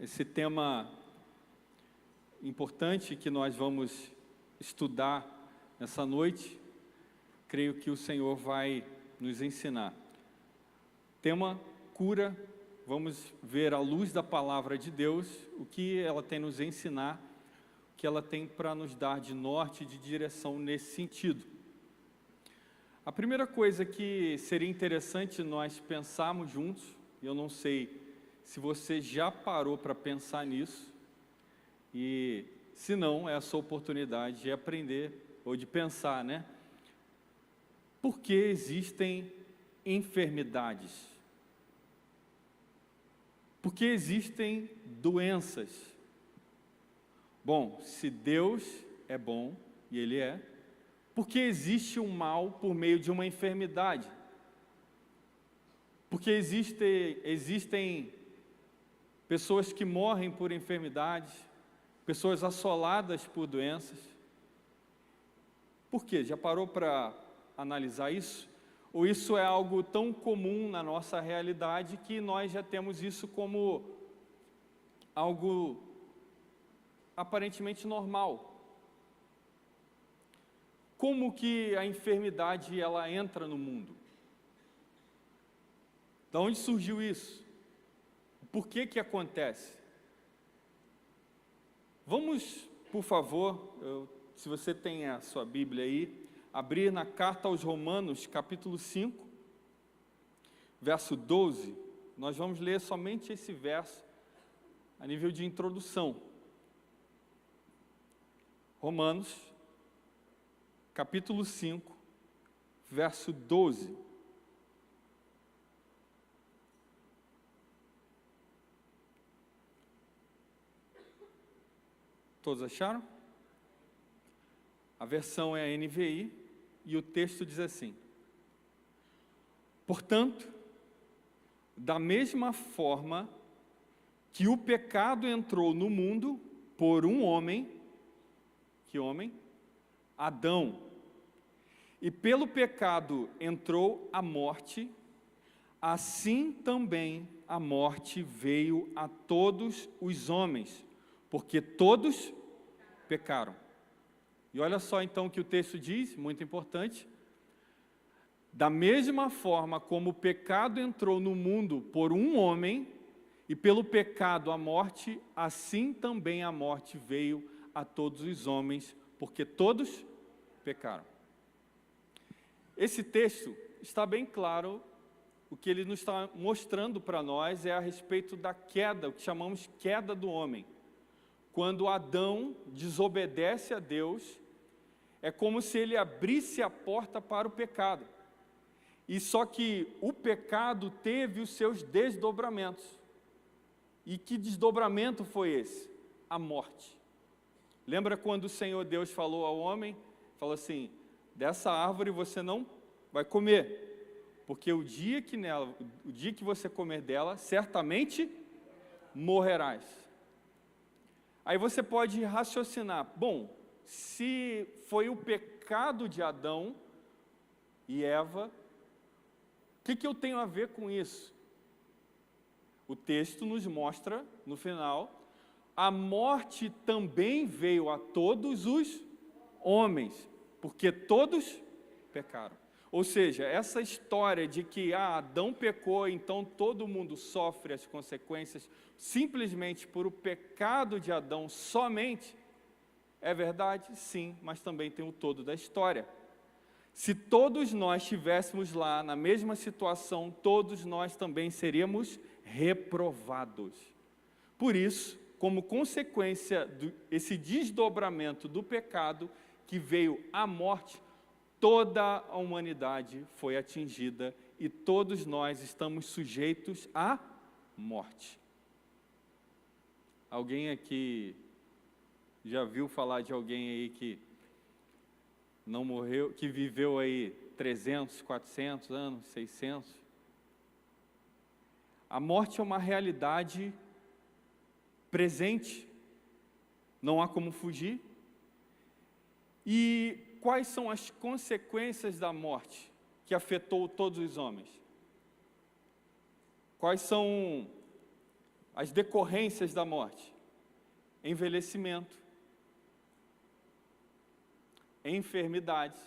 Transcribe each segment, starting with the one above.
esse tema importante que nós vamos estudar nessa noite, creio que o Senhor vai nos ensinar. Tema cura, vamos ver à luz da palavra de Deus o que ela tem nos ensinar, o que ela tem para nos dar de norte e de direção nesse sentido. A primeira coisa que seria interessante nós pensarmos juntos, eu não sei se você já parou para pensar nisso, e se não, é a sua oportunidade de aprender ou de pensar, né? Por que existem enfermidades? Por que existem doenças? Bom, se Deus é bom, e Ele é, por que existe um mal por meio de uma enfermidade? Porque existem pessoas que morrem por enfermidades, pessoas assoladas por doenças. Por quê? Já parou para analisar isso? Ou isso é algo tão comum na nossa realidade que nós já temos isso como algo aparentemente normal? Como que a enfermidade ela entra no mundo? De onde surgiu isso? Por que que acontece? Vamos, por favor, se você tem a sua Bíblia aí, abrir na carta aos Romanos, capítulo 5, verso 12. Nós vamos ler somente esse verso a nível de introdução. Romanos, capítulo 5, verso 12. Todos acharam? A versão é a NVI e o texto diz assim: portanto, da mesma forma que o pecado entrou no mundo por um homem, que homem? Adão. E pelo pecado entrou a morte, assim também a morte veio a todos os homens, porque todos pecaram. E olha só então o que o texto diz, muito importante. Da mesma forma como o pecado entrou no mundo por um homem, e pelo pecado a morte, assim também a morte veio a todos os homens, porque todos pecaram. Esse texto está bem claro, o que ele nos está mostrando para nós é a respeito da queda, o que chamamos queda do homem. Quando Adão desobedece a Deus, é como se ele abrisse a porta para o pecado. E só que o pecado teve os seus desdobramentos. E que desdobramento foi esse? A morte. Lembra quando o Senhor Deus falou ao homem? Falou assim: dessa árvore você não vai comer, porque o dia que você comer dela, certamente morrerás. Aí você pode raciocinar, bom, se foi o pecado de Adão e Eva, o que eu tenho a ver com isso? O texto nos mostra, no final, a morte também veio a todos os homens, porque todos pecaram. Ou seja, essa história de que Adão pecou, então todo mundo sofre as consequências simplesmente por o pecado de Adão somente, é verdade? Sim, mas também tem o todo da história. Se todos nós estivéssemos lá na mesma situação, todos nós também seríamos reprovados. Por isso, como consequência desse desdobramento do pecado que veio à morte, toda a humanidade foi atingida e todos nós estamos sujeitos à morte. Alguém aqui já viu falar de alguém aí que não morreu, que viveu aí 300, 400 anos, 600? A morte é uma realidade presente, não há como fugir. E quais são as consequências da morte que afetou todos os homens? Quais são as decorrências da morte: envelhecimento, enfermidades.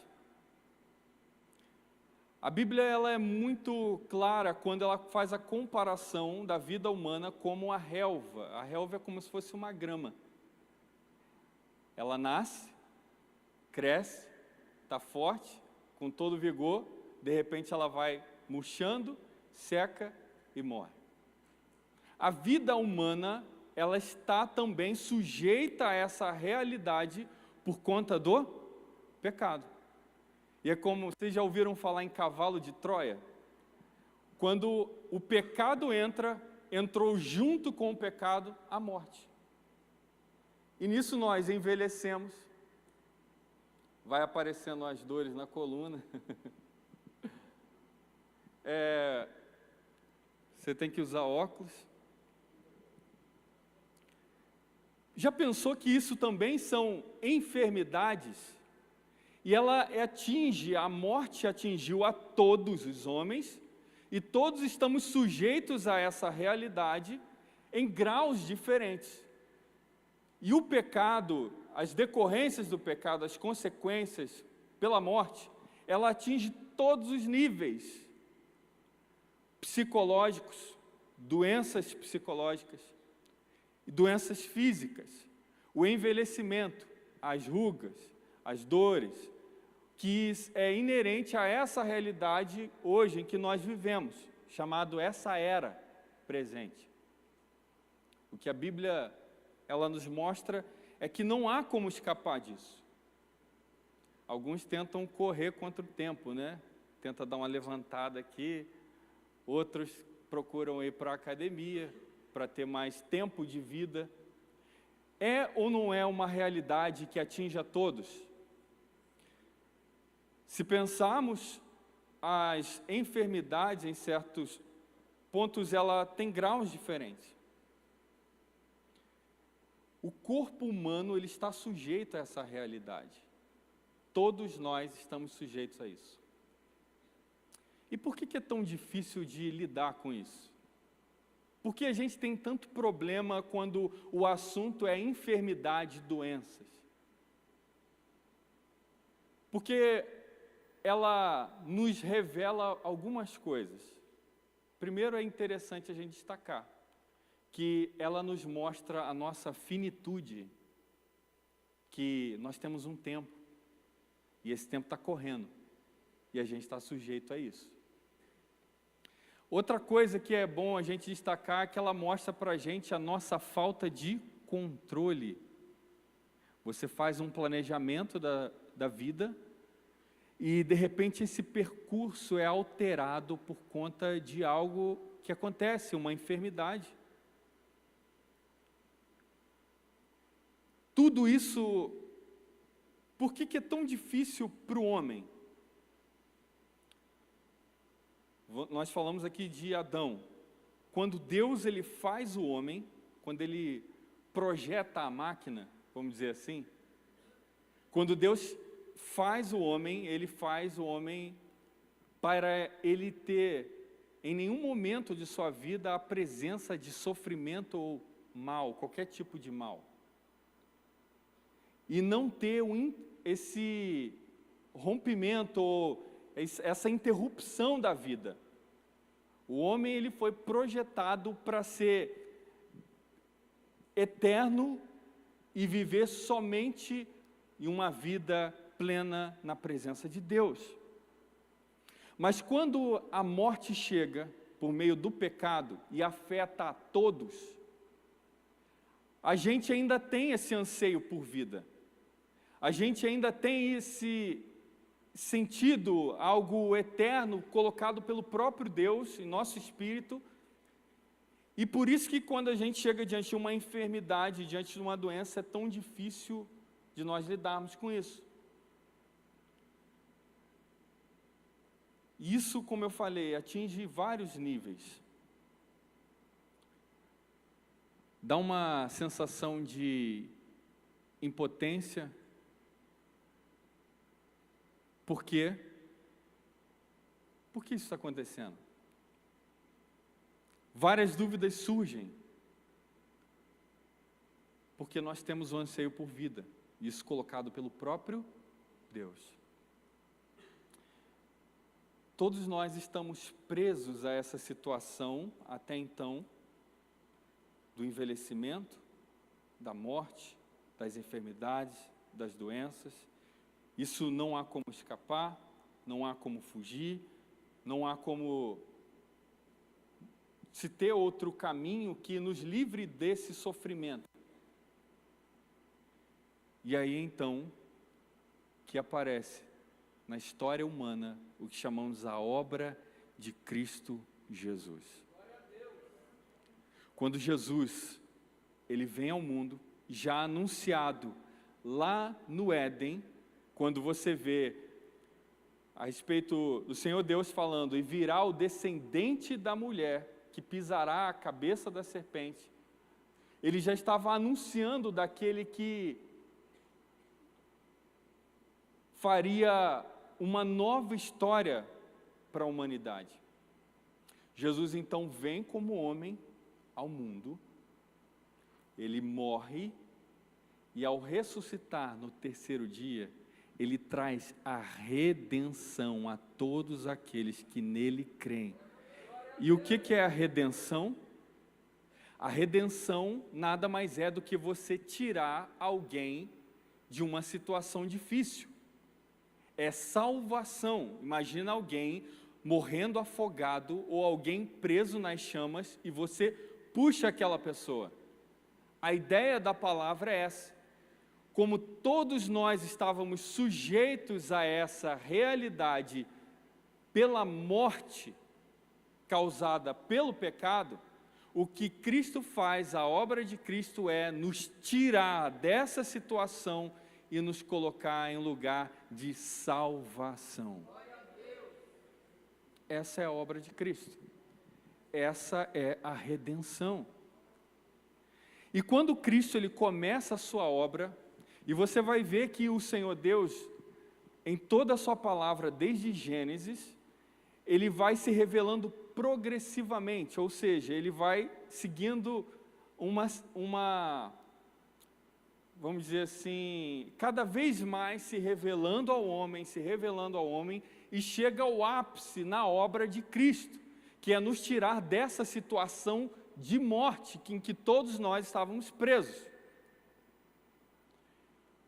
A Bíblia ela é muito clara quando ela faz a comparação da vida humana como a relva. A relva é como se fosse uma grama. Ela nasce, cresce, está forte, com todo vigor, de repente ela vai murchando, seca e morre. A vida humana, ela está também sujeita a essa realidade por conta do pecado. E é como, vocês já ouviram falar em cavalo de Troia? Quando o pecado entrou junto com o pecado a morte. E nisso nós envelhecemos, vai aparecendo as dores na coluna. Você tem que usar óculos. Já pensou que isso também são enfermidades? E a morte atingiu a todos os homens, e todos estamos sujeitos a essa realidade em graus diferentes. E o pecado, as decorrências do pecado, as consequências pela morte, ela atinge todos os níveis psicológicos, doenças psicológicas, doenças físicas, o envelhecimento, as rugas, as dores, que é inerente a essa realidade hoje em que nós vivemos, chamado essa era presente. O que a Bíblia ela nos mostra é que não há como escapar disso. Alguns tentam correr contra o tempo, né? Tenta dar uma levantada aqui, outros procuram ir para a academia para ter mais tempo de vida. É ou não é uma realidade que atinge a todos? Se pensarmos, as enfermidades em certos pontos, ela tem graus diferentes. O corpo humano, ele está sujeito a essa realidade. Todos nós estamos sujeitos a isso. E por que é tão difícil de lidar com isso? Por que a gente tem tanto problema quando o assunto é enfermidade, doenças? Porque ela nos revela algumas coisas. Primeiro, é interessante a gente destacar que ela nos mostra a nossa finitude, que nós temos um tempo, e esse tempo está correndo, e a gente está sujeito a isso. Outra coisa que é bom a gente destacar é que ela mostra para a gente a nossa falta de controle. Você faz um planejamento da vida, e de repente esse percurso é alterado por conta de algo que acontece, uma enfermidade. Tudo isso, por que é tão difícil para o homem? Nós falamos aqui de Adão. Quando Deus ele faz o homem, quando ele projeta a máquina, vamos dizer assim, quando Deus faz o homem, ele faz o homem para ele ter, em nenhum momento de sua vida, a presença de sofrimento ou mal, qualquer tipo de mal. E não ter esse rompimento, ou essa interrupção da vida. O homem ele foi projetado para ser eterno e viver somente em uma vida plena na presença de Deus. Mas quando a morte chega por meio do pecado e afeta a todos, a gente ainda tem esse anseio por vida. A gente ainda tem esse sentido, algo eterno, colocado pelo próprio Deus em nosso espírito. E por isso que quando a gente chega diante de uma enfermidade, diante de uma doença, é tão difícil de nós lidarmos com isso. Isso, como eu falei, atinge vários níveis. Dá uma sensação de impotência. Por quê? Por que isso está acontecendo? Várias dúvidas surgem. Porque nós temos um anseio por vida, isso colocado pelo próprio Deus. Todos nós estamos presos a essa situação, até então, do envelhecimento, da morte, das enfermidades, das doenças. Isso não há como escapar, não há como fugir, não há como se ter outro caminho que nos livre desse sofrimento. E aí então, que aparece na história humana o que chamamos a obra de Cristo Jesus. Quando Jesus, ele vem ao mundo, já anunciado lá no Éden, quando você vê a respeito do Senhor Deus falando, e virá o descendente da mulher, que pisará a cabeça da serpente, ele já estava anunciando daquele que faria uma nova história para a humanidade. Jesus então vem como homem ao mundo, ele morre, e ao ressuscitar no terceiro dia, ele traz a redenção a todos aqueles que nele creem. E o que é a redenção? A redenção nada mais é do que você tirar alguém de uma situação difícil. É salvação. Imagina alguém morrendo afogado ou alguém preso nas chamas e você puxa aquela pessoa. A ideia da palavra é essa. Como todos nós estávamos sujeitos a essa realidade pela morte causada pelo pecado, o que Cristo faz, a obra de Cristo é nos tirar dessa situação e nos colocar em lugar de salvação. Essa é a obra de Cristo. Essa é a redenção. E quando Cristo ele começa a sua obra, e você vai ver que o Senhor Deus, em toda a sua palavra, desde Gênesis, ele vai se revelando progressivamente, ou seja, ele vai seguindo vamos dizer assim, cada vez mais se revelando ao homem, e chega ao ápice na obra de Cristo, que é nos tirar dessa situação de morte em que todos nós estávamos presos.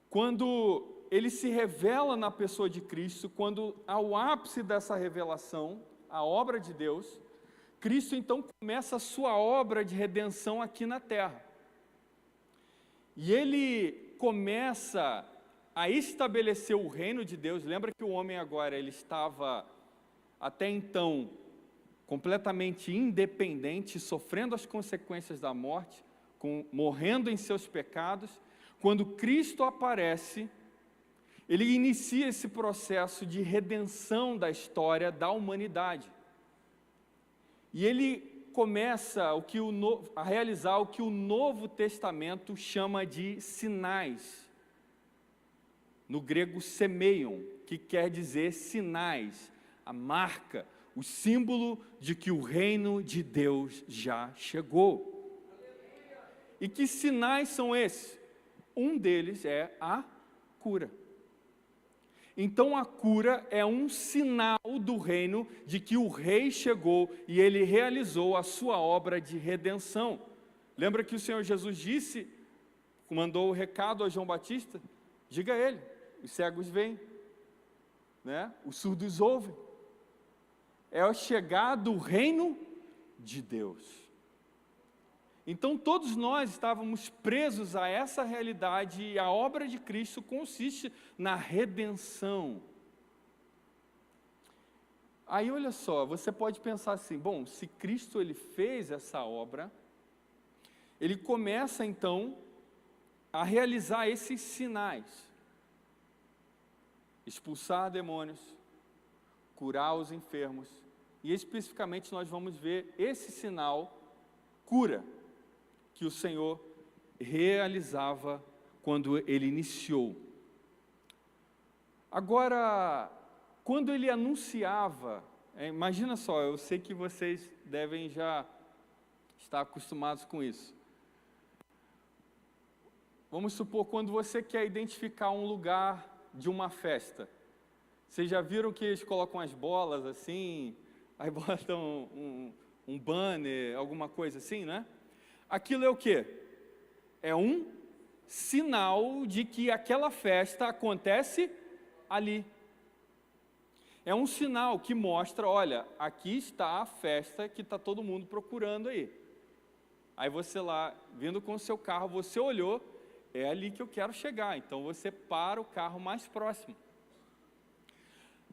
Quando ele se revela na pessoa de Cristo, quando ao ápice dessa revelação, a obra de Deus, Cristo então começa a sua obra de redenção aqui na terra. E ele começa a estabelecer o reino de Deus. Lembra que o homem agora, ele estava até então completamente independente, sofrendo as consequências da morte, morrendo em seus pecados. Quando Cristo aparece, ele inicia esse processo de redenção da história da humanidade. E ele começa a realizar o que o Novo Testamento chama de sinais. No grego, semeion, que quer dizer sinais, a marca, o símbolo de que o reino de Deus já chegou. E que sinais são esses? Um deles é a cura. Então a cura é um sinal do reino de que o rei chegou e ele realizou a sua obra de redenção. Lembra que o Senhor Jesus disse, mandou o recado a João Batista? Diga a ele, os cegos veem, né? Os surdos ouvem. É o chegar do reino de Deus. Então todos nós estávamos presos a essa realidade e a obra de Cristo consiste na redenção. Aí olha só, você pode pensar assim, bom, se Cristo ele fez essa obra, ele começa então a realizar esses sinais. Expulsar demônios, curar os enfermos, e especificamente nós vamos ver esse sinal, cura, que o Senhor realizava quando ele iniciou. Agora, quando ele anunciava, imagina só, eu sei que vocês devem já estar acostumados com isso. vamos supor, quando você quer identificar um lugar de uma festa. Vocês já viram que eles colocam as bolas assim, aí botam um banner, alguma coisa assim, né? Aquilo é o quê? É um sinal de que aquela festa acontece ali. É um sinal que mostra, olha, aqui está a festa que está todo mundo procurando aí. Aí você lá, vindo com o seu carro, você olhou, é ali que eu quero chegar. Então você para o carro mais próximo.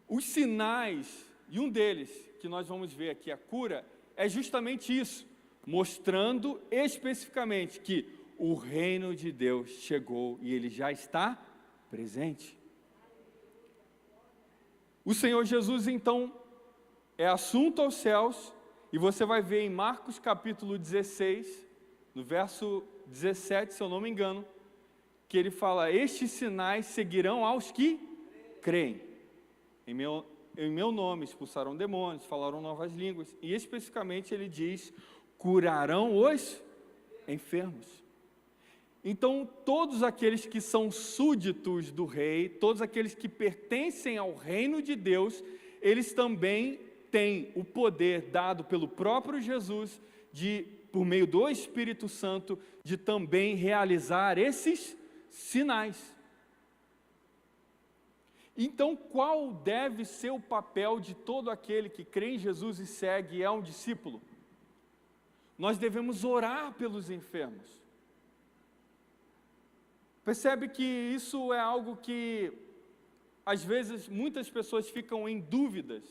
Os sinais, e um deles, que nós vamos ver aqui, a cura, é justamente isso, mostrando especificamente que o reino de Deus chegou e ele já está presente. O Senhor Jesus, então, é assunto aos céus, e você vai ver em Marcos capítulo 16, no verso 17, se eu não me engano, que ele fala, estes sinais seguirão aos que creem. Em meu nome expulsarão demônios, falarão novas línguas, e especificamente ele diz, curarão os enfermos. Então, todos aqueles que são súditos do rei, todos aqueles que pertencem ao reino de Deus, eles também têm o poder dado pelo próprio Jesus, por meio do Espírito Santo, de também realizar esses sinais. Então, qual deve ser o papel de todo aquele que crê em Jesus e segue e é um discípulo? Nós devemos orar pelos enfermos. Percebe que isso é algo que, às vezes, muitas pessoas ficam em dúvidas.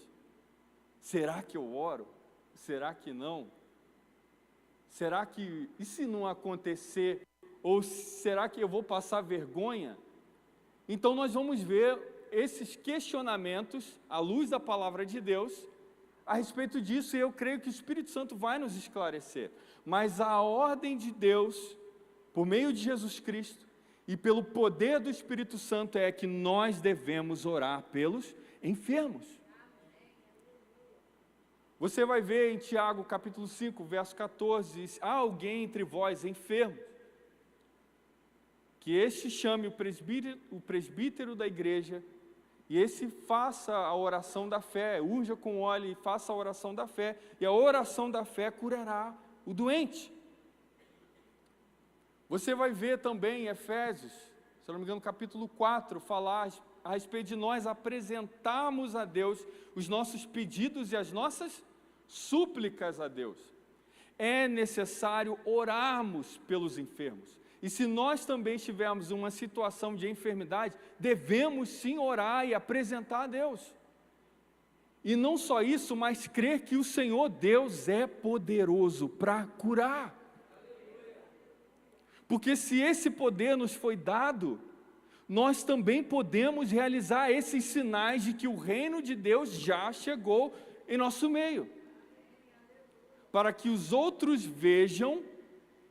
Será que eu oro? Será que não? Será que, e se não acontecer? Ou será que eu vou passar vergonha? Então nós vamos ver esses questionamentos, à luz da palavra de Deus, a respeito disso, e eu creio que o Espírito Santo vai nos esclarecer. Mas a ordem de Deus, por meio de Jesus Cristo, e pelo poder do Espírito Santo é que nós devemos orar pelos enfermos. Você vai ver em Tiago capítulo 5, verso 14, há alguém entre vós enfermo, que este chame o presbítero da igreja, e esse faça a oração da fé, unja com óleo e faça a oração da fé, e a oração da fé curará o doente. Você vai ver também em Efésios, se não me engano, capítulo 4, falar a respeito de nós apresentarmos a Deus os nossos pedidos e as nossas súplicas a Deus. É necessário orarmos pelos enfermos. E se nós também estivermos em uma situação de enfermidade, devemos sim orar e apresentar a Deus. E não só isso, mas crer que o Senhor Deus é poderoso para curar. Porque se esse poder nos foi dado, nós também podemos realizar esses sinais de que o reino de Deus já chegou em nosso meio. Para que os outros vejam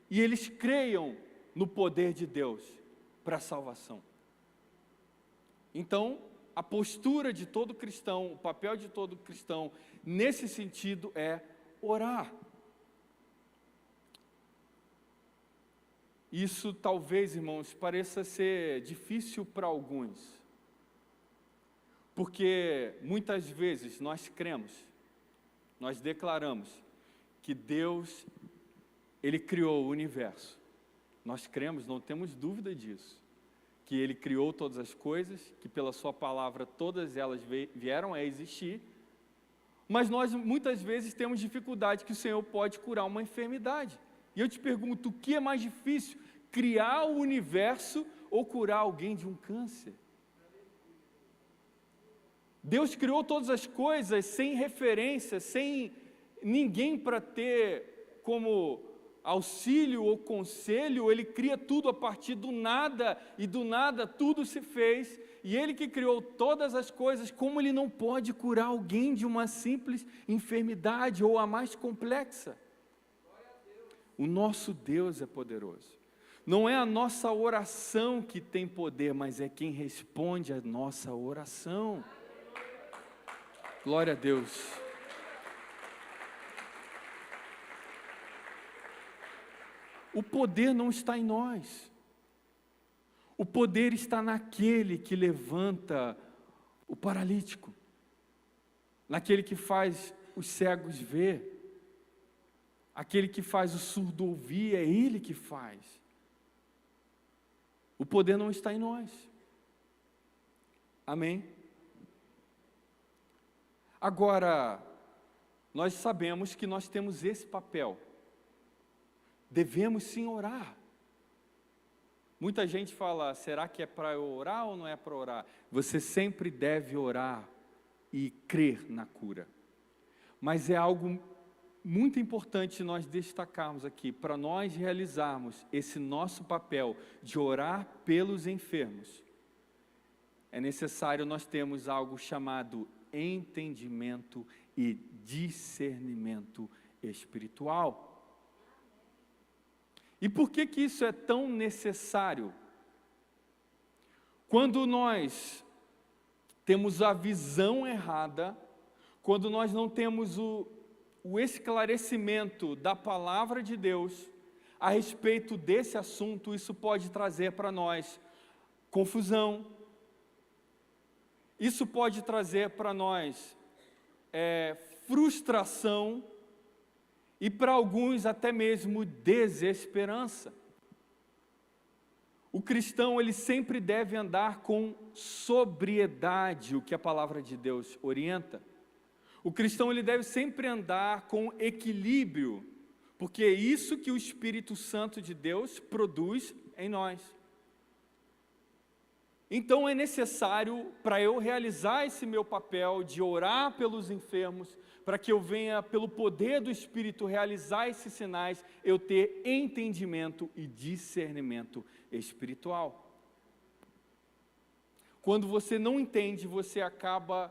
e eles creiam no poder de Deus para a salvação. Então, a postura de todo cristão, o papel de todo cristão, nesse sentido é orar. Isso talvez, irmãos, pareça ser difícil para alguns, porque muitas vezes nós cremos, nós declaramos que Deus, Ele criou o universo. Nós cremos, não temos dúvida disso, que Ele criou todas as coisas, que pela Sua palavra todas elas vieram a existir, mas nós muitas vezes temos dificuldade que o Senhor pode curar uma enfermidade. E eu te pergunto, o que é mais difícil? Criar o universo ou curar alguém de um câncer? Deus criou todas as coisas sem referência, sem ninguém para ter como auxílio ou conselho. Ele cria tudo a partir do nada, e do nada tudo se fez. E Ele que criou todas as coisas, como Ele não pode curar alguém de uma simples enfermidade ou a mais complexa? O nosso Deus é poderoso. Não é a nossa oração que tem poder, mas é quem responde a nossa oração. Glória a Deus. O poder não está em nós. O poder está naquele que levanta o paralítico, naquele que faz os cegos ver, aquele que faz o surdo ouvir, é Ele que faz. O poder não está em nós. Amém? Agora, nós sabemos que nós temos esse papel. Devemos sim orar. Muita gente fala, será que é para eu orar ou não é para orar? Você sempre deve orar e crer na cura. Mas é algo muito importante nós destacarmos aqui, para nós realizarmos esse nosso papel de orar pelos enfermos. É necessário nós termos algo chamado entendimento e discernimento espiritual. E por que que isso é tão necessário? Quando nós temos a visão errada, quando nós não temos o esclarecimento da palavra de Deus a respeito desse assunto, isso pode trazer para nós confusão, isso pode trazer para nós frustração e para alguns até mesmo desesperança. O cristão, ele sempre deve andar com sobriedade, o que a palavra de Deus orienta. O cristão, ele deve sempre andar com equilíbrio, porque é isso que o Espírito Santo de Deus produz em nós. Então é necessário, para eu realizar esse meu papel de orar pelos enfermos, para que eu venha, pelo poder do Espírito, realizar esses sinais, eu ter entendimento e discernimento espiritual. Quando você não entende, você acaba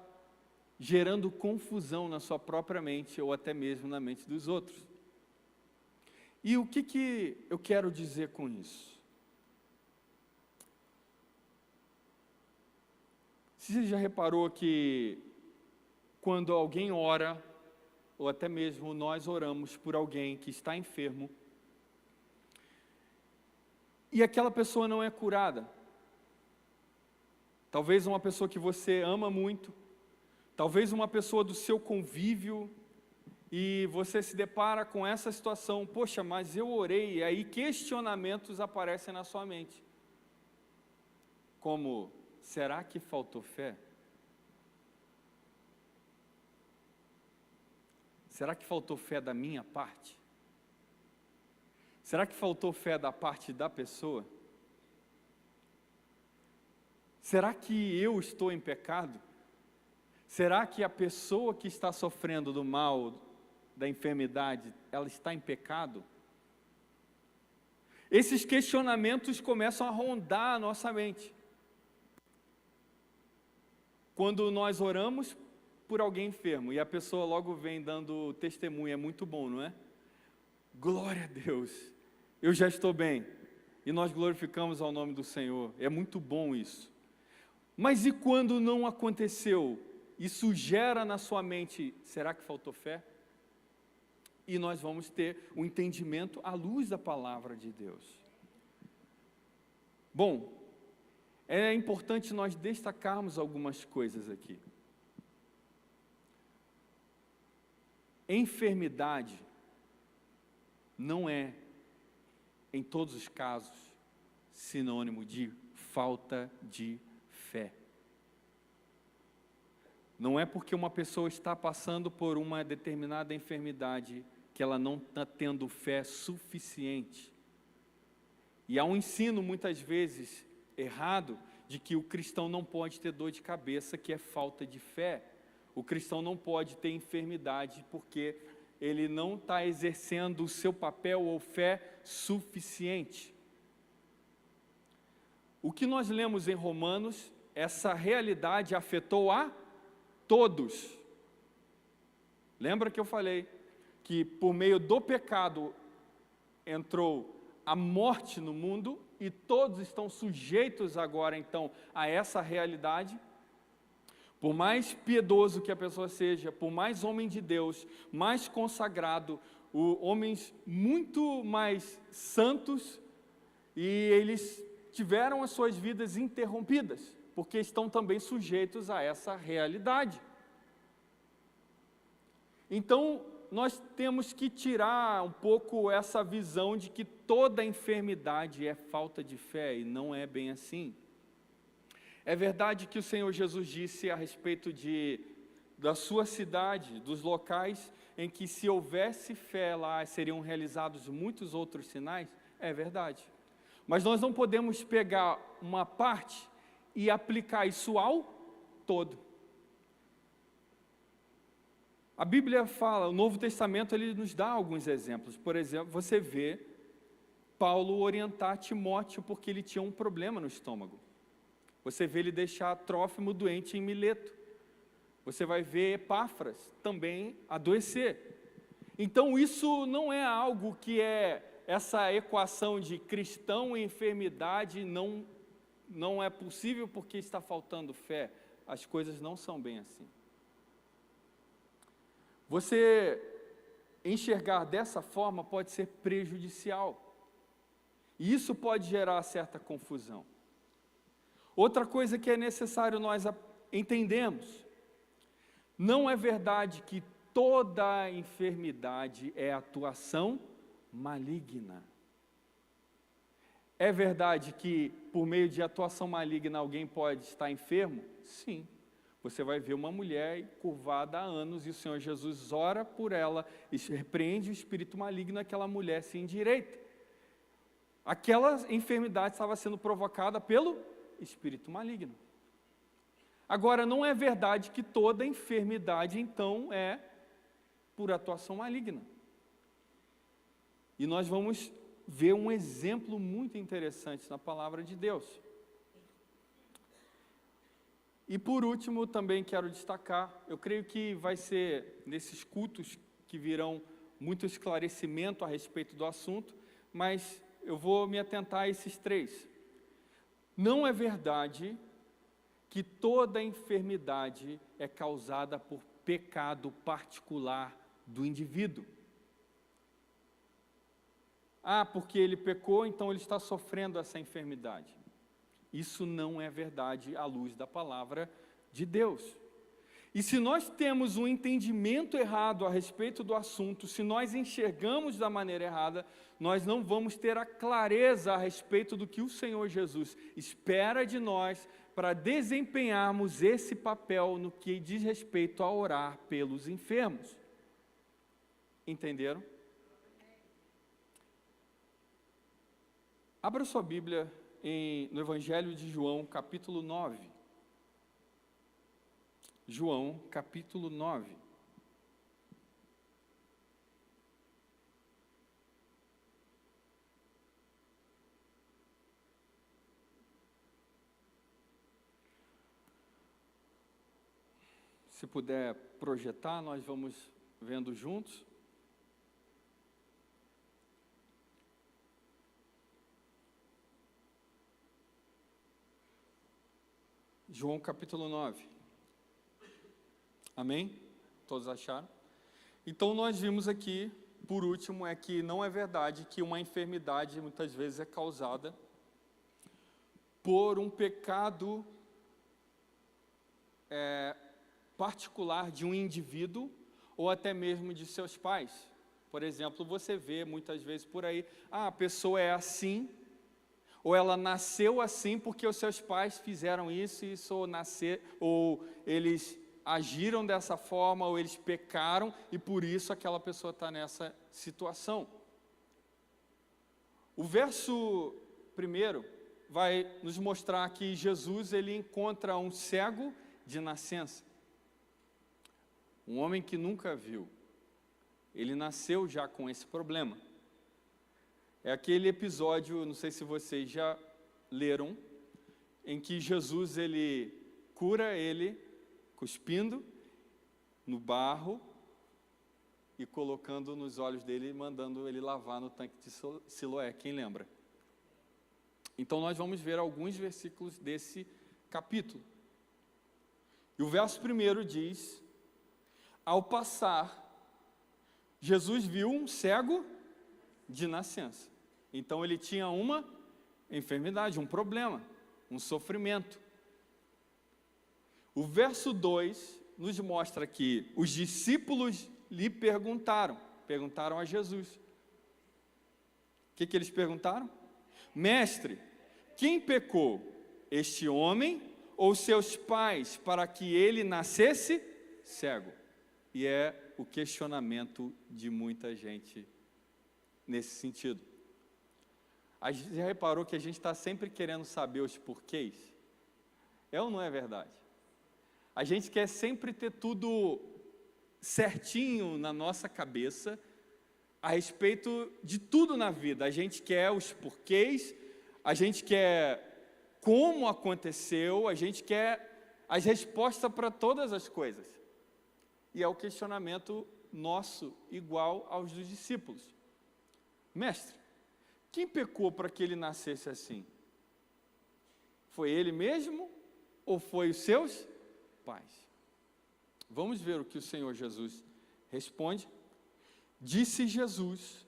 gerando confusão na sua própria mente, ou até mesmo na mente dos outros. E o que eu quero dizer com isso? Você já reparou que quando alguém ora, ou até mesmo nós oramos por alguém que está enfermo, e aquela pessoa não é curada, talvez uma pessoa que você ama muito, talvez uma pessoa do seu convívio, e você se depara com essa situação, poxa, mas eu orei, e aí questionamentos aparecem na sua mente, como, será que faltou fé? Será que faltou fé da minha parte? Será que faltou fé da parte da pessoa? Será que eu estou em pecado? Será que a pessoa que está sofrendo do mal, da enfermidade, ela está em pecado? Esses questionamentos começam a rondar a nossa mente. Quando nós oramos por alguém enfermo, e a pessoa logo vem dando testemunho, é muito bom, não é? Glória a Deus, eu já estou bem, e nós glorificamos ao nome do Senhor, é muito bom isso. Mas e quando não aconteceu? Isso gera na sua mente, será que faltou fé? E nós vamos ter o entendimento à luz da palavra de Deus. Bom, é importante nós destacarmos algumas coisas aqui. Enfermidade não é, em todos os casos, sinônimo de falta de fé. Não é porque uma pessoa está passando por uma determinada enfermidade que ela não está tendo fé suficiente. E há um ensino, muitas vezes, errado, de que o cristão não pode ter dor de cabeça, que é falta de fé. O cristão não pode ter enfermidade porque ele não está exercendo o seu papel ou fé suficiente. O que nós lemos em Romanos, essa realidade afetou a todos. Lembra que eu falei que por meio do pecado entrou a morte no mundo e todos estão sujeitos agora então a essa realidade? Por mais piedoso que a pessoa seja, por mais homem de Deus, mais consagrado, homens muito mais santos, e eles tiveram as suas vidas interrompidas, porque estão também sujeitos a essa realidade. Então, nós temos que tirar um pouco essa visão de que toda enfermidade é falta de fé, e não é bem assim. É verdade que o Senhor Jesus disse a respeito da sua cidade, dos locais em que, se houvesse fé lá, seriam realizados muitos outros sinais? É verdade. Mas nós não podemos pegar uma parte e aplicar isso ao todo. A Bíblia fala, o Novo Testamento, ele nos dá alguns exemplos. Por exemplo, você vê Paulo orientar Timóteo porque ele tinha um problema no estômago. Você vê ele deixar Trófimo doente em Mileto. Você vai ver Epáfras também adoecer. Então, isso não é algo que é essa equação de cristão e enfermidade não é possível porque está faltando fé. As coisas não são bem assim. Você enxergar dessa forma pode ser prejudicial. E isso pode gerar certa confusão. Outra coisa que é necessário nós entendermos: não é verdade que toda enfermidade é atuação maligna. É verdade que por meio de atuação maligna alguém pode estar enfermo? Sim. Você vai ver uma mulher curvada há anos e o Senhor Jesus ora por ela e repreende o espírito maligno, aquela mulher se endireita. Aquela enfermidade estava sendo provocada pelo espírito maligno. Agora, não é verdade que toda enfermidade, então, é por atuação maligna. E nós vamos ver um exemplo muito interessante na palavra de Deus. E por último, também quero destacar, eu creio que vai ser nesses cultos que virão muito esclarecimento a respeito do assunto, mas eu vou me atentar a esses três. Não é verdade que toda enfermidade é causada por pecado particular do indivíduo. Porque ele pecou, então ele está sofrendo essa enfermidade. Isso não é verdade à luz da palavra de Deus. E se nós temos um entendimento errado a respeito do assunto, se nós enxergamos da maneira errada, nós não vamos ter a clareza a respeito do que o Senhor Jesus espera de nós para desempenharmos esse papel no que diz respeito a orar pelos enfermos. Entenderam? Abra sua Bíblia no Evangelho de João, capítulo 9. João, capítulo 9. Se puder projetar, nós vamos vendo juntos. João capítulo 9. Amém? Todos acharam? Então nós vimos aqui, por último, é que não é verdade que uma enfermidade muitas vezes é causada por um pecado particular de um indivíduo ou até mesmo de seus pais. Por exemplo, você vê muitas vezes por aí, a pessoa é assim, ou ela nasceu assim porque os seus pais fizeram isso, ou eles agiram dessa forma, ou eles pecaram, e por isso aquela pessoa está nessa situação. O verso 1 vai nos mostrar que Jesus ele encontra um cego de nascença, um homem que nunca viu. Ele nasceu já com esse problema. É aquele episódio, não sei se vocês já leram, em que Jesus ele cura ele cuspindo no barro e colocando nos olhos dele, mandando ele lavar no tanque de Siloé. Quem lembra? Então nós vamos ver alguns versículos desse capítulo. E o verso 1 diz: ao passar, Jesus viu um cego de nascença. Então ele tinha uma enfermidade, um problema, um sofrimento. O verso 2 nos mostra que os discípulos lhe perguntaram a Jesus. O que eles perguntaram? Mestre, quem pecou, este homem ou seus pais, para que ele nascesse cego? E é o questionamento de muita gente nesse sentido. A gente já reparou que a gente está sempre querendo saber os porquês? É ou não é verdade? A gente quer sempre ter tudo certinho na nossa cabeça a respeito de tudo na vida. A gente quer os porquês, a gente quer como aconteceu, a gente quer as respostas para todas as coisas. E é o questionamento nosso, igual aos dos discípulos. Mestre, quem pecou para que ele nascesse assim? Foi ele mesmo ou foi os seus pais? Vamos ver o que o Senhor Jesus responde. Disse Jesus,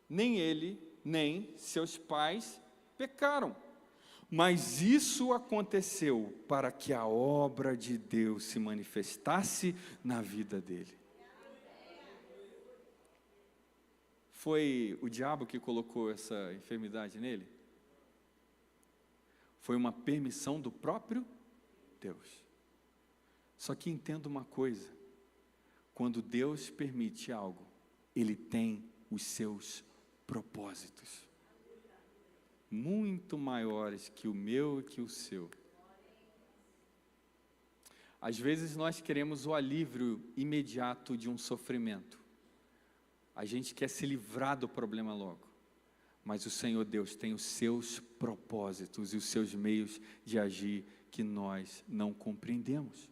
nem ele, nem seus pais pecaram, mas isso aconteceu para que a obra de Deus se manifestasse na vida dele. Foi o diabo que colocou essa enfermidade nele? Foi uma permissão do próprio Deus. Só que entenda uma coisa, quando Deus permite algo, Ele tem os seus propósitos, muito maiores que o meu e que o seu. Às vezes nós queremos o alívio imediato de um sofrimento, a gente quer se livrar do problema logo, mas o Senhor Deus tem os seus propósitos e os seus meios de agir que nós não compreendemos.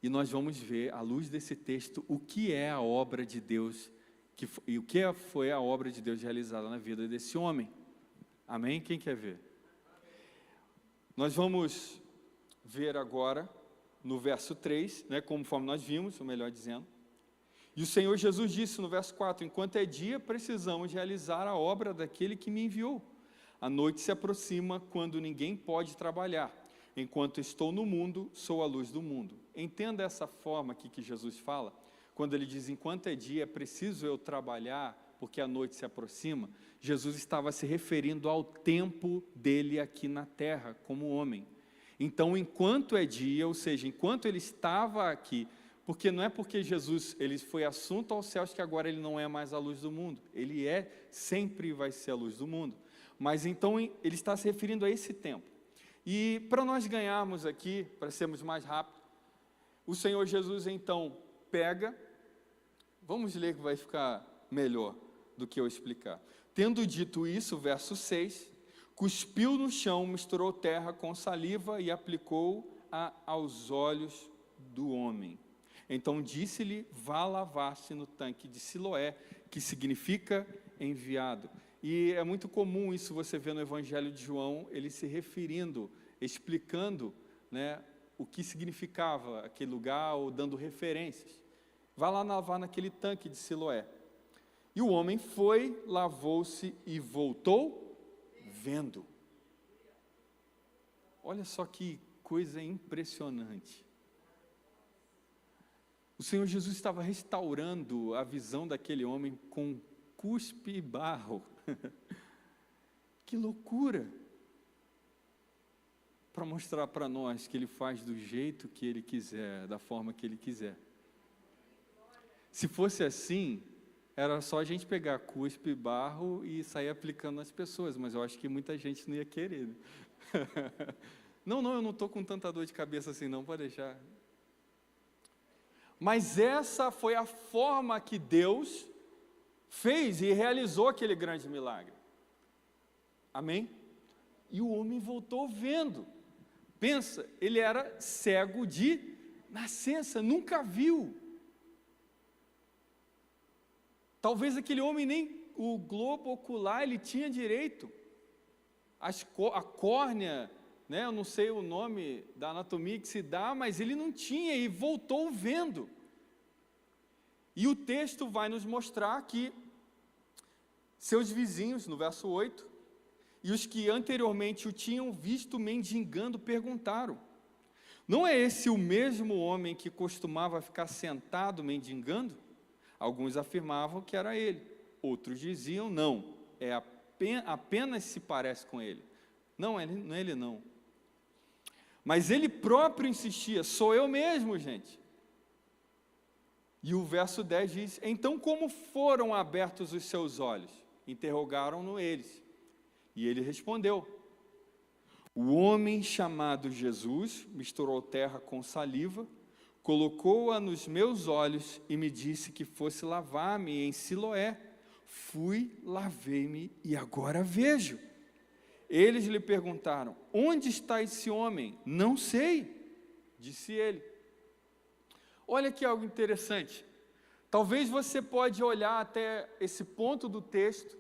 E nós vamos ver, à luz desse texto, o que é a obra de Deus, e o que foi a obra de Deus realizada na vida desse homem. Amém? Quem quer ver? Nós vamos ver agora, no verso 3, conforme nós vimos, ou melhor dizendo, e o Senhor Jesus disse no verso 4, enquanto é dia, precisamos realizar a obra daquele que me enviou. A noite se aproxima quando ninguém pode trabalhar. Enquanto estou no mundo, sou a luz do mundo. Entenda essa forma aqui que Jesus fala, quando ele diz, enquanto é dia, é preciso eu trabalhar, porque a noite se aproxima. Jesus estava se referindo ao tempo dele aqui na terra, como homem. Então, enquanto é dia, ou seja, enquanto ele estava aqui, porque não é porque Jesus ele foi assunto aos céus que agora ele não é mais a luz do mundo. Ele sempre vai ser a luz do mundo. Mas então ele está se referindo a esse tempo. E para nós ganharmos aqui, para sermos mais rápidos, o Senhor Jesus então pega, vamos ler que vai ficar melhor do que eu explicar. Tendo dito isso, verso 6, cuspiu no chão, misturou terra com saliva e aplicou-a aos olhos do homem. Então disse-lhe, vá lavar-se no tanque de Siloé, que significa enviado. E é muito comum isso você ver no Evangelho de João, ele se referindo, explicando, o que significava aquele lugar, ou dando referências. Vá lá lavar naquele tanque de Siloé. E o homem foi, lavou-se e voltou vendo. Olha só que coisa impressionante. O Senhor Jesus estava restaurando a visão daquele homem com cuspe e barro. Que loucura! Para mostrar para nós que Ele faz do jeito que Ele quiser, da forma que Ele quiser. Se fosse assim, era só a gente pegar cuspe e barro e sair aplicando nas pessoas, mas eu acho que muita gente não ia querer. Não, eu não estou com tanta dor de cabeça assim não, pode deixar. Mas essa foi a forma que Deus fez e realizou aquele grande milagre. Amém? E o homem voltou vendo. Pensa, ele era cego de nascença, nunca viu. Talvez aquele homem nem o globo ocular ele tinha direito. A córnea, eu não sei o nome da anatomia que se dá, mas ele não tinha e voltou vendo. E o texto vai nos mostrar que seus vizinhos, no verso 8, e os que anteriormente o tinham visto mendigando perguntaram: não é esse o mesmo homem que costumava ficar sentado mendigando? Alguns afirmavam que era ele, outros diziam: não, apenas se parece com ele. Não é ele não. Mas ele próprio insistia: sou eu mesmo, gente. E o verso 10 diz: então como foram abertos os seus olhos? Interrogaram-no eles. E ele respondeu: o homem chamado Jesus misturou terra com saliva, colocou-a nos meus olhos e me disse que fosse lavar-me em Siloé. Fui, lavei-me e agora vejo. Eles lhe perguntaram: onde está esse homem? Não sei, disse ele. Olha aqui algo interessante. Talvez você pode olhar até esse ponto do texto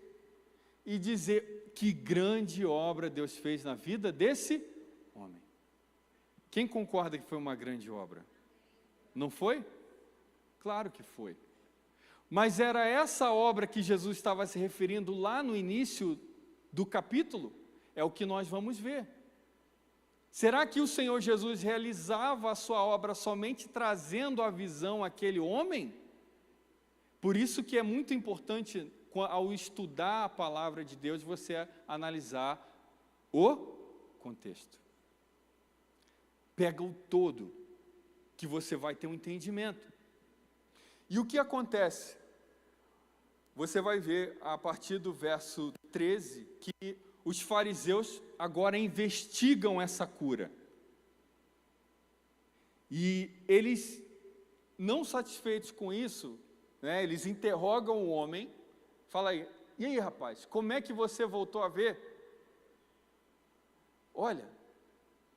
e dizer: que grande obra Deus fez na vida desse homem. Quem concorda que foi uma grande obra? Não foi? Claro que foi. Mas era essa obra que Jesus estava se referindo lá no início do capítulo? É o que nós vamos ver. Será que o Senhor Jesus realizava a sua obra somente trazendo a visão àquele homem? Por isso que é muito importante, ao estudar a palavra de Deus, você analisar o contexto. Pega o todo, que você vai ter um entendimento. E o que acontece? Você vai ver, a partir do verso 13, que os fariseus agora investigam essa cura. E eles, não satisfeitos com isso, né, eles interrogam o homem, fala aí: e aí, rapaz, como é que você voltou a ver? Olha,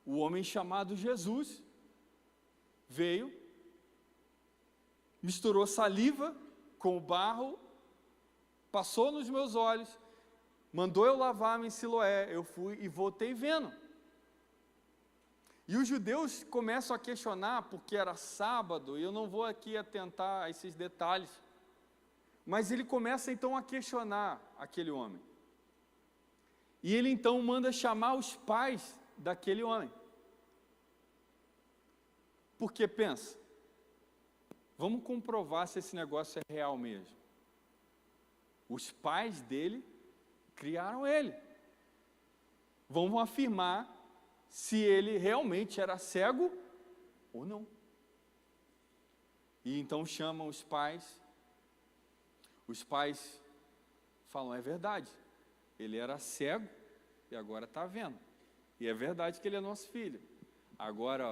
o homem chamado Jesus veio, misturou saliva com o barro, passou nos meus olhos, mandou eu lavar-me em Siloé, eu fui e voltei vendo. E os judeus começam a questionar, porque era sábado, e eu não vou aqui atentar a esses detalhes, mas ele começa então a questionar aquele homem. E ele então manda chamar os pais daquele homem. Porque pensa, vamos comprovar se esse negócio é real mesmo. Os pais dele criaram ele. Vamos afirmar se ele realmente era cego ou não. E então chamam os pais. Os pais falam: é verdade, ele era cego e agora está vendo. E é verdade que ele é nosso filho. Agora,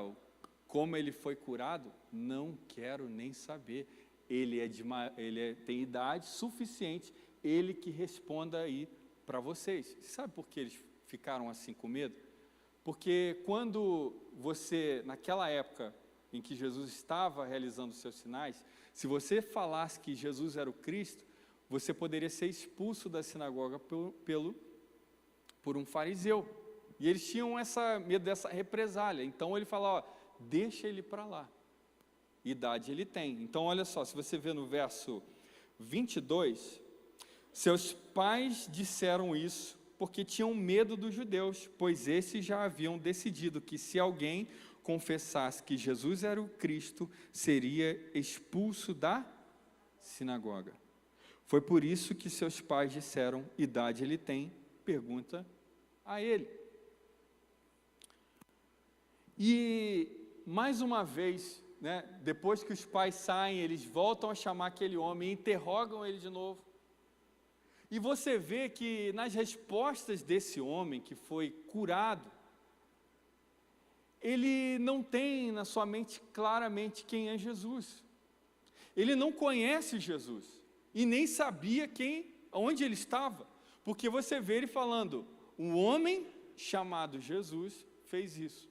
como ele foi curado, não quero nem saber. Ele tem idade suficiente, ele que responda aí para vocês. Sabe por que eles ficaram assim com medo? Porque quando você, naquela época em que Jesus estava realizando os seus sinais, se você falasse que Jesus era o Cristo, você poderia ser expulso da sinagoga por um fariseu. E eles tinham medo dessa represália. Então ele fala: ó, deixa ele para lá. Idade ele tem. Então olha só, se você vê no verso 22, seus pais disseram isso porque tinham medo dos judeus, pois esses já haviam decidido que se alguém confessasse que Jesus era o Cristo, seria expulso da sinagoga. Foi por isso que seus pais disseram: idade ele tem, pergunta a ele. E mais uma vez, né, depois que os pais saem, eles voltam a chamar aquele homem e interrogam ele de novo. E você vê que nas respostas desse homem que foi curado, ele não tem na sua mente claramente quem é Jesus. Ele não conhece Jesus e nem sabia onde ele estava, porque você vê ele falando: um homem chamado Jesus fez isso,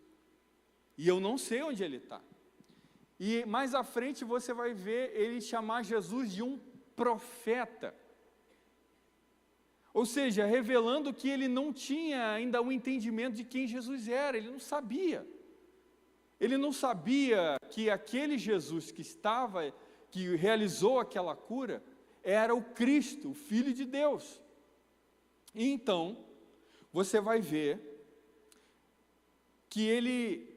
e eu não sei onde ele está. E mais à frente você vai ver ele chamar Jesus de um profeta. Ou seja, revelando que ele não tinha ainda o entendimento de quem Jesus era, ele não sabia. Ele não sabia que aquele Jesus que realizou aquela cura, era o Cristo, o Filho de Deus. E então, você vai ver que ele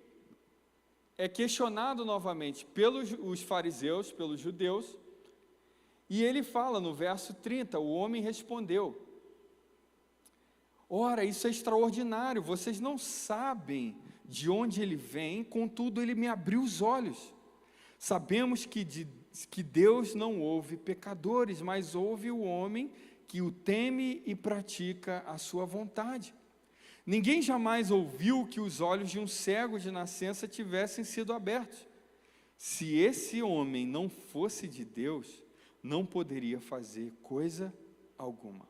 é questionado novamente pelos os fariseus, pelos judeus, e ele fala no verso 30, o homem respondeu: ora, isso é extraordinário, vocês não sabem de onde ele vem, contudo ele me abriu os olhos. Sabemos que Deus não ouve pecadores, mas ouve o homem que o teme e pratica a sua vontade. Ninguém jamais ouviu que os olhos de um cego de nascença tivessem sido abertos. Se esse homem não fosse de Deus, não poderia fazer coisa alguma.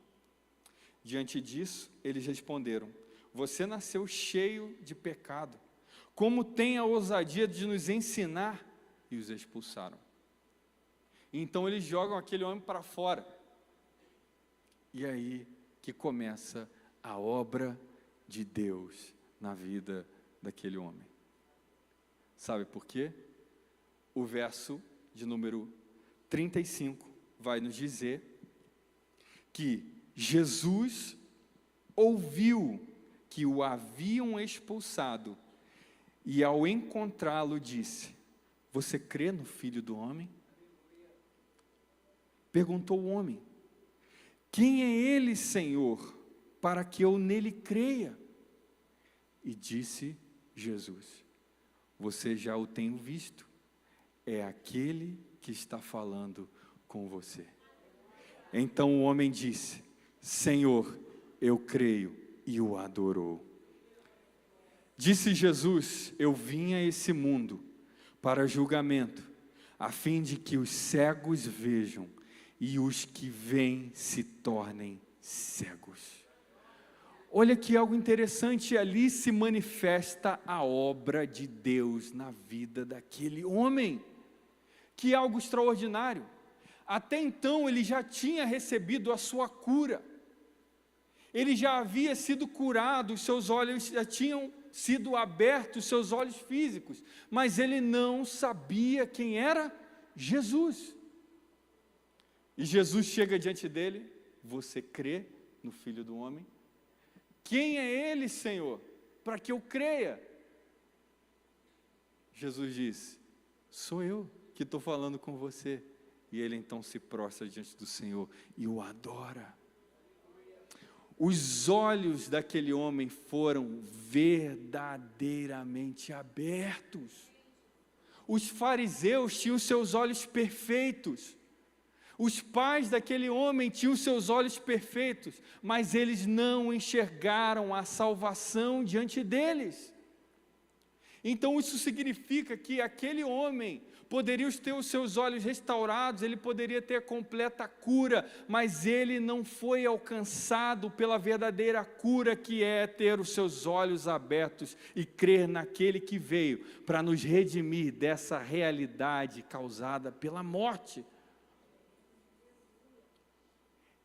Diante disso, eles responderam: você nasceu cheio de pecado. Como tem a ousadia de nos ensinar? E os expulsaram. Então eles jogam aquele homem para fora. E aí que começa a obra de Deus na vida daquele homem. Sabe por quê? O verso de número 35 vai nos dizer que Jesus ouviu que o haviam expulsado e ao encontrá-lo disse: você crê no Filho do Homem? Perguntou o homem: quem é ele, Senhor, para que eu nele creia? E disse Jesus: você já o tem visto, é aquele que está falando com você. Então o homem disse: Senhor, eu creio, e o adorou. Disse Jesus: eu vim a esse mundo para julgamento, a fim de que os cegos vejam e os que veem se tornem cegos. Olha que algo interessante, ali se manifesta a obra de Deus na vida daquele homem. Que algo extraordinário. Até então ele já tinha recebido a sua cura. Ele já havia sido curado, os seus olhos já tinham sido abertos, os seus olhos físicos, mas ele não sabia quem era Jesus. E Jesus chega diante dele: você crê no Filho do Homem? Quem é ele, Senhor, para que eu creia? Jesus diz: sou eu que estou falando com você. E ele então se prostra diante do Senhor e o adora. Os olhos daquele homem foram verdadeiramente abertos. Os fariseus tinham seus olhos perfeitos. Os pais daquele homem tinham seus olhos perfeitos, mas eles não enxergaram a salvação diante deles. Então isso significa que aquele homem poderia ter os seus olhos restaurados, ele poderia ter a completa cura, mas ele não foi alcançado pela verdadeira cura, que é ter os seus olhos abertos e crer naquele que veio para nos redimir dessa realidade causada pela morte.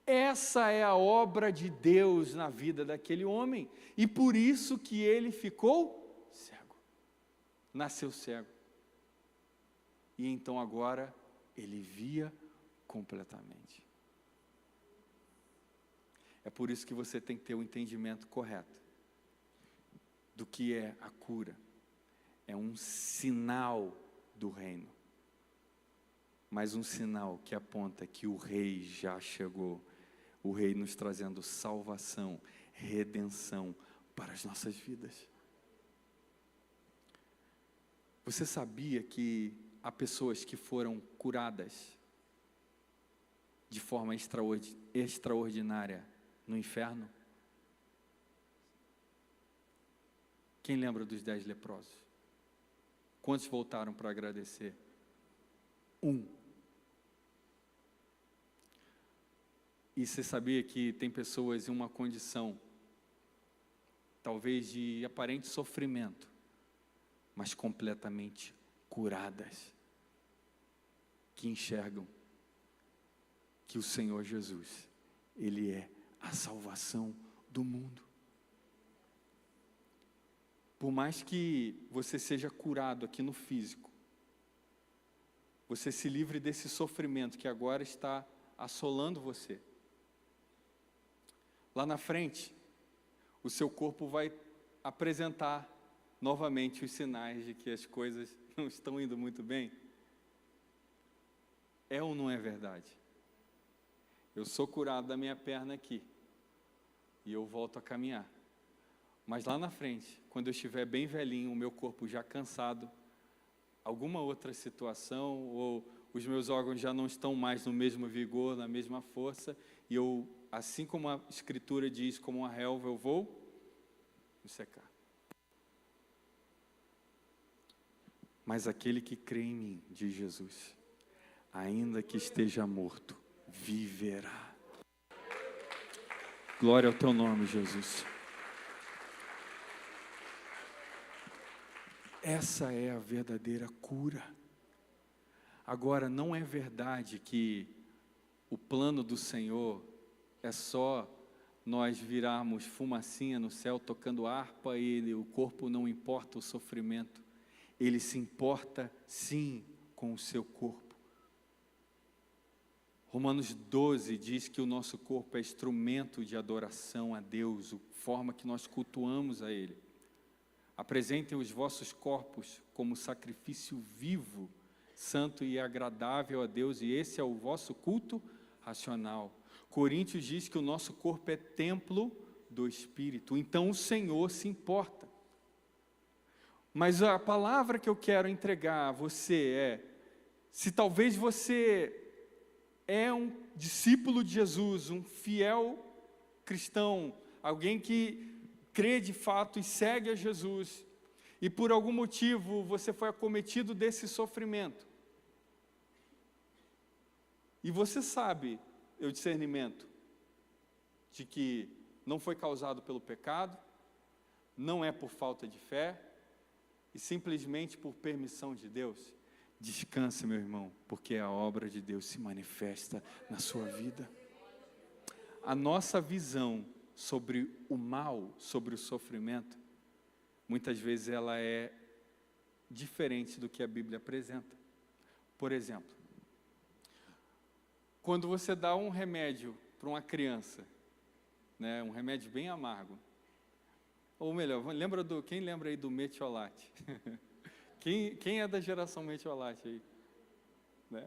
Essa é a obra de Deus na vida daquele homem, e por isso que ele ficou cego, nasceu cego. E então agora ele via completamente. É por isso que você tem que ter o entendimento correto do que é a cura. É um sinal do reino, mas um sinal que aponta que o rei já chegou. O rei nos trazendo salvação, redenção para as nossas vidas. Você sabia que há pessoas que foram curadas de forma extraordinária no inferno? Quem lembra dos 10 leprosos? Quantos voltaram para agradecer? 1. E você sabia que tem pessoas em uma condição, talvez de aparente sofrimento, mas completamente curadas, que enxergam que o Senhor Jesus, Ele é a salvação do mundo. Por mais que você seja curado aqui no físico, você se livre desse sofrimento que agora está assolando você. Lá na frente, o seu corpo vai apresentar novamente os sinais de que as coisas não estão indo muito bem. É ou não é verdade? Eu sou curado da minha perna aqui, e eu volto a caminhar. Mas lá na frente, quando eu estiver bem velhinho, o meu corpo já cansado, alguma outra situação, ou os meus órgãos já não estão mais no mesmo vigor, na mesma força, e eu, assim como a Escritura diz, como uma relva, eu vou me secar. Mas aquele que crê em mim, diz Jesus, ainda que esteja morto, viverá. Glória ao teu nome, Jesus. Essa é a verdadeira cura. Agora, não é verdade que o plano do Senhor é só nós virarmos fumacinha no céu tocando harpa e o corpo não importa o sofrimento. Ele se importa, sim, com o seu corpo. Romanos 12 diz que o nosso corpo é instrumento de adoração a Deus, a forma que nós cultuamos a Ele. Apresentem os vossos corpos como sacrifício vivo, santo e agradável a Deus, e esse é o vosso culto racional. Coríntios diz que o nosso corpo é templo do Espírito, então o Senhor se importa. Mas a palavra que eu quero entregar a você é, se talvez você é um discípulo de Jesus, um fiel cristão, alguém que crê de fato e segue a Jesus, e por algum motivo você foi acometido desse sofrimento, e você sabe, o discernimento, de que não foi causado pelo pecado, não é por falta de fé, e simplesmente por permissão de Deus, descanse, meu irmão, porque a obra de Deus se manifesta na sua vida. A nossa visão sobre o mal, sobre o sofrimento, muitas vezes ela é diferente do que a Bíblia apresenta. Por exemplo, quando você dá um remédio para uma criança, né, um remédio bem amargo, ou melhor, quem lembra aí do metiolate? Quem é da geração metiolate aí? Né?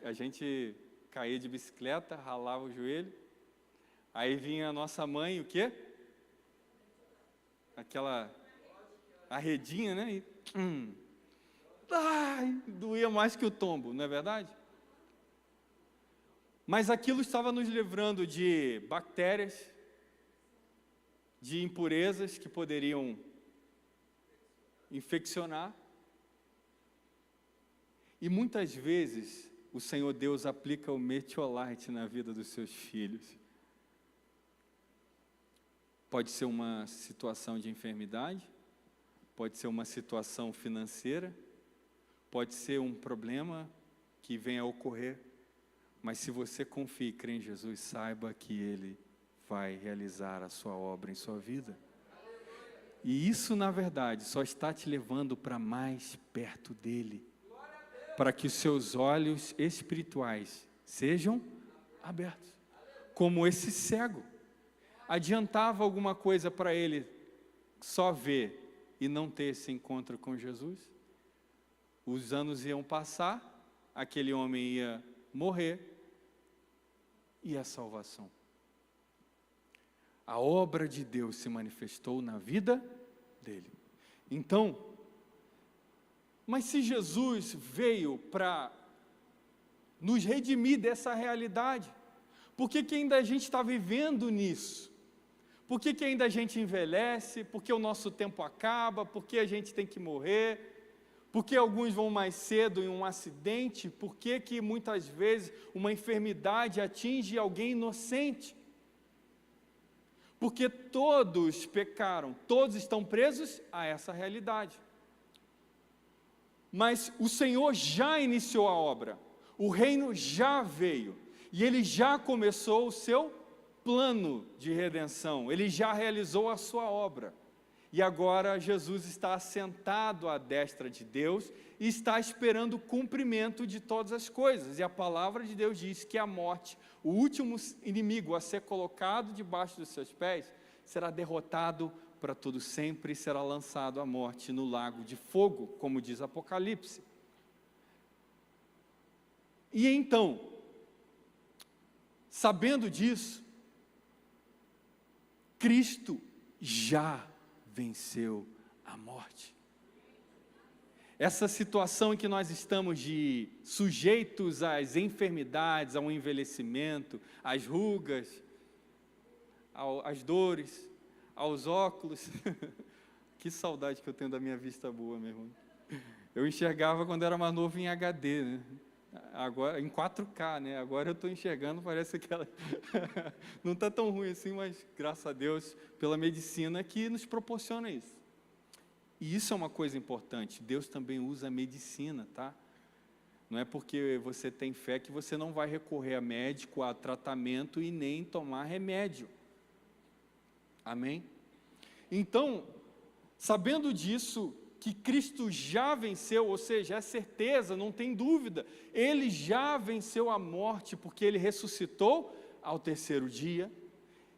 A gente caía de bicicleta, ralava o joelho, aí vinha a nossa mãe, o quê? Aquela arredinha, né? E, doía mais que o tombo, não é verdade? Mas aquilo estava nos livrando de bactérias, de impurezas que poderiam infeccionar. E muitas vezes o Senhor Deus aplica o metiolate na vida dos seus filhos. Pode ser uma situação de enfermidade, pode ser uma situação financeira, pode ser um problema que venha a ocorrer, mas se você confia e crê em Jesus, saiba que Ele vai realizar a sua obra em sua vida. E isso, na verdade, só está te levando para mais perto dEle, para que os seus olhos espirituais sejam abertos, como esse cego. Adiantava alguma coisa para ele só ver e não ter esse encontro com Jesus? Os anos iam passar, aquele homem ia morrer, e a salvação? A obra de Deus se manifestou na vida dele. Então, mas se Jesus veio para nos redimir dessa realidade, por que ainda a gente está vivendo nisso? Por que ainda a gente envelhece? Por que o nosso tempo acaba? Por que a gente tem que morrer? Por que alguns vão mais cedo em um acidente? Por que muitas vezes uma enfermidade atinge alguém inocente? Porque todos pecaram, todos estão presos a essa realidade. Mas o Senhor já iniciou a obra, o reino já veio, e Ele já começou o seu plano de redenção, Ele já realizou a sua obra. E agora Jesus está assentado à destra de Deus e está esperando o cumprimento de todas as coisas. E a palavra de Deus diz que a morte, o último inimigo a ser colocado debaixo dos seus pés, será derrotado para todo sempre e será lançado à morte no lago de fogo, como diz Apocalipse. E então, sabendo disso, Cristo já venceu a morte. Essa situação em que nós estamos de sujeitos às enfermidades, ao envelhecimento, às rugas, às dores, aos óculos. Que saudade que eu tenho da minha vista boa, meu irmão. Eu enxergava quando era mais novo em HD, né? Agora, em 4K, né? Agora eu estou enxergando, parece que ela não está tão ruim assim, mas graças a Deus pela medicina que nos proporciona isso. E isso é uma coisa importante, Deus também usa a medicina, tá? Não é porque você tem fé que você não vai recorrer a médico, a tratamento e nem tomar remédio. Amém? Então, sabendo disso, que Cristo já venceu, ou seja, é certeza, não tem dúvida, Ele já venceu a morte, porque Ele ressuscitou ao terceiro dia,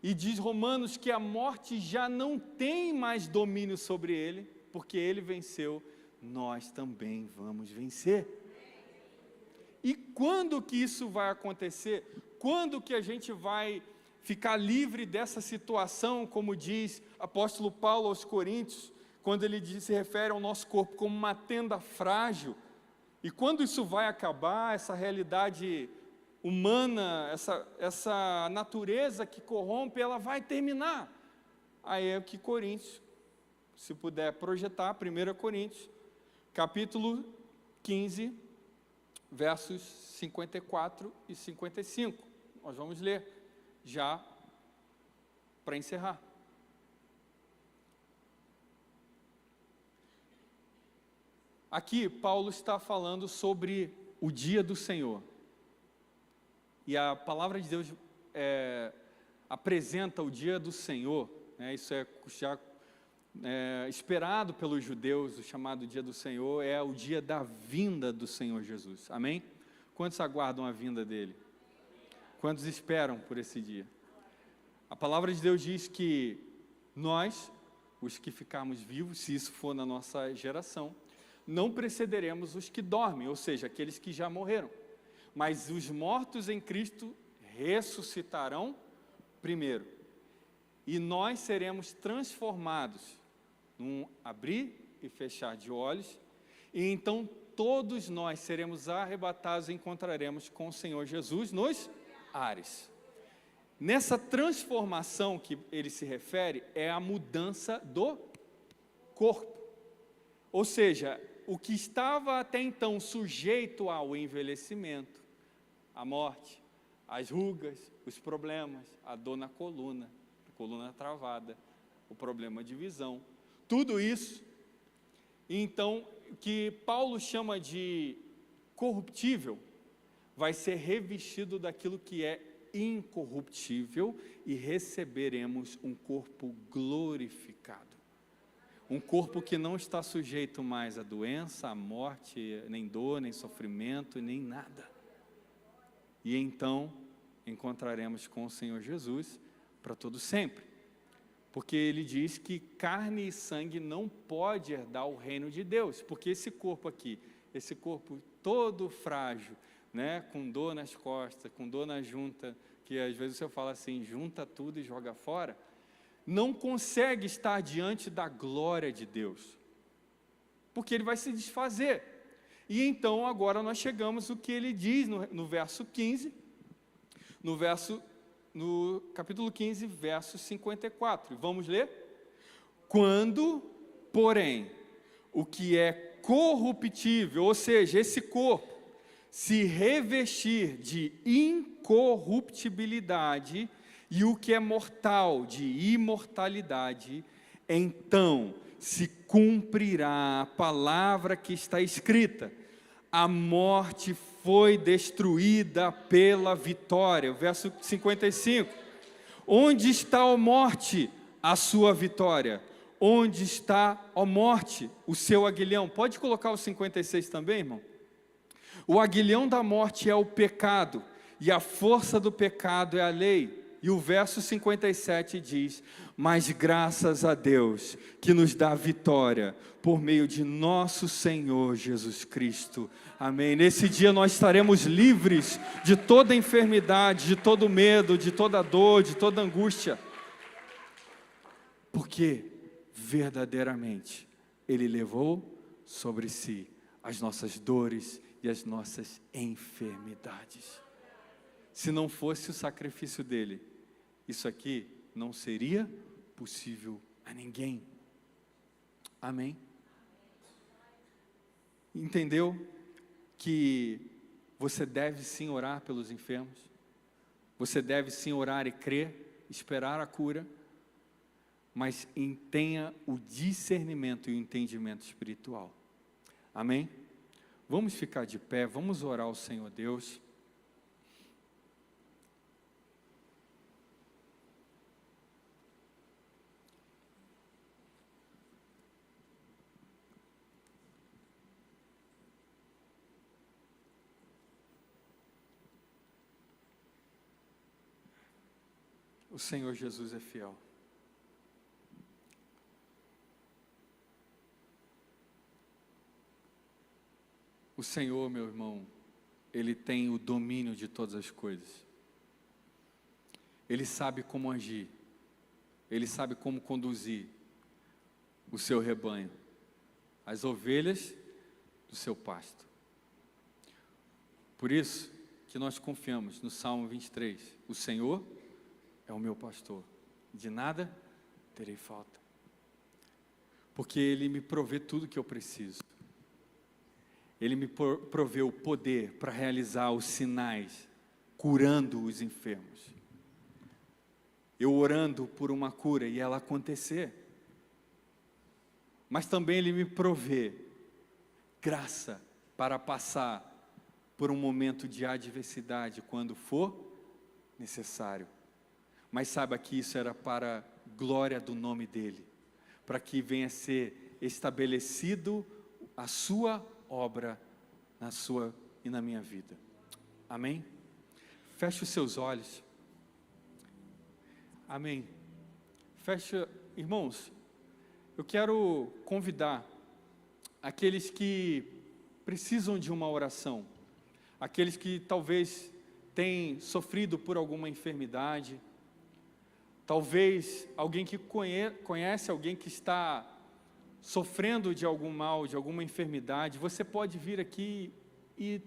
e diz Romanos que a morte já não tem mais domínio sobre Ele, porque Ele venceu, nós também vamos vencer. E quando que isso vai acontecer? Quando que a gente vai ficar livre dessa situação, como diz apóstolo Paulo aos Coríntios, quando ele se refere ao nosso corpo como uma tenda frágil? E quando isso vai acabar, essa realidade humana, essa natureza que corrompe, ela vai terminar. Aí é o que Coríntios, se puder projetar, 1 Coríntios, capítulo 15, versos 54 e 55. Nós vamos ler, já para encerrar. Aqui, Paulo está falando sobre o dia do Senhor. E a palavra de Deus apresenta o dia do Senhor, né? Isso é já esperado pelos judeus, o chamado dia do Senhor, é o dia da vinda do Senhor Jesus. Amém? Quantos aguardam a vinda dele? Quantos esperam por esse dia? A palavra de Deus diz que nós, os que ficarmos vivos, se isso for na nossa geração, não precederemos os que dormem, ou seja, aqueles que já morreram. Mas os mortos em Cristo ressuscitarão primeiro. E nós seremos transformados num abrir e fechar de olhos, e então todos nós seremos arrebatados e encontraremos com o Senhor Jesus nos ares. Nessa transformação que ele se refere, é a mudança do corpo. Ou seja, o que estava até então sujeito ao envelhecimento, à morte, às rugas, os problemas, a dor na coluna travada, o problema de visão, tudo isso, então, que Paulo chama de corruptível, vai ser revestido daquilo que é incorruptível e receberemos um corpo glorificado. Um corpo que não está sujeito mais à doença, à morte, nem dor, nem sofrimento, nem nada. E então encontraremos com o Senhor Jesus para todo sempre. Porque ele diz que carne e sangue não pode herdar o reino de Deus. Porque esse corpo aqui, esse corpo todo frágil, né, com dor nas costas, com dor na junta, que às vezes você fala assim, junta tudo e joga fora, não consegue estar diante da glória de Deus, porque ele vai se desfazer. E então agora nós chegamos ao que ele diz no verso 15, no capítulo 15, verso 54, vamos ler? Quando, porém, o que é corruptível, ou seja, esse corpo, se revestir de incorruptibilidade, e o que é mortal de imortalidade, então se cumprirá a palavra que está escrita: a morte foi destruída pela vitória. Verso 55. Onde está, ó morte, a sua vitória? Onde está, ó morte, o seu aguilhão? Pode colocar o 56 também, irmão? O aguilhão da morte é o pecado, e a força do pecado é a lei. E o verso 57 diz: mas graças a Deus que nos dá vitória por meio de nosso Senhor Jesus Cristo. Amém. Nesse dia nós estaremos livres de toda enfermidade, de todo medo, de toda dor, de toda angústia. Porque verdadeiramente Ele levou sobre si as nossas dores e as nossas enfermidades. Se não fosse o sacrifício dele, isso aqui não seria possível a ninguém. Amém? Entendeu que você deve sim orar pelos enfermos? Você deve sim orar e crer, esperar a cura, mas tenha o discernimento e o entendimento espiritual. Amém? Vamos ficar de pé, vamos orar ao Senhor Deus. O Senhor Jesus é fiel. O Senhor, meu irmão, Ele tem o domínio de todas as coisas. Ele sabe como agir. Ele sabe como conduzir o seu rebanho, as ovelhas do seu pasto. Por isso que nós confiamos no Salmo 23. O Senhor é o meu pastor, de nada terei falta. Porque Ele me provê tudo que eu preciso. Ele me proveu o poder para realizar os sinais, curando os enfermos. Eu orando por uma cura e ela acontecer. Mas também Ele me provê graça para passar por um momento de adversidade quando for necessário. Mas saiba que isso era para a glória do nome dEle, para que venha a ser estabelecido a sua obra na sua e na minha vida. Amém? Feche os seus olhos. Amém. Fecha, irmãos, eu quero convidar aqueles que precisam de uma oração, aqueles que talvez têm sofrido por alguma enfermidade, talvez alguém que conhece alguém que está sofrendo de algum mal, de alguma enfermidade. Você pode vir aqui e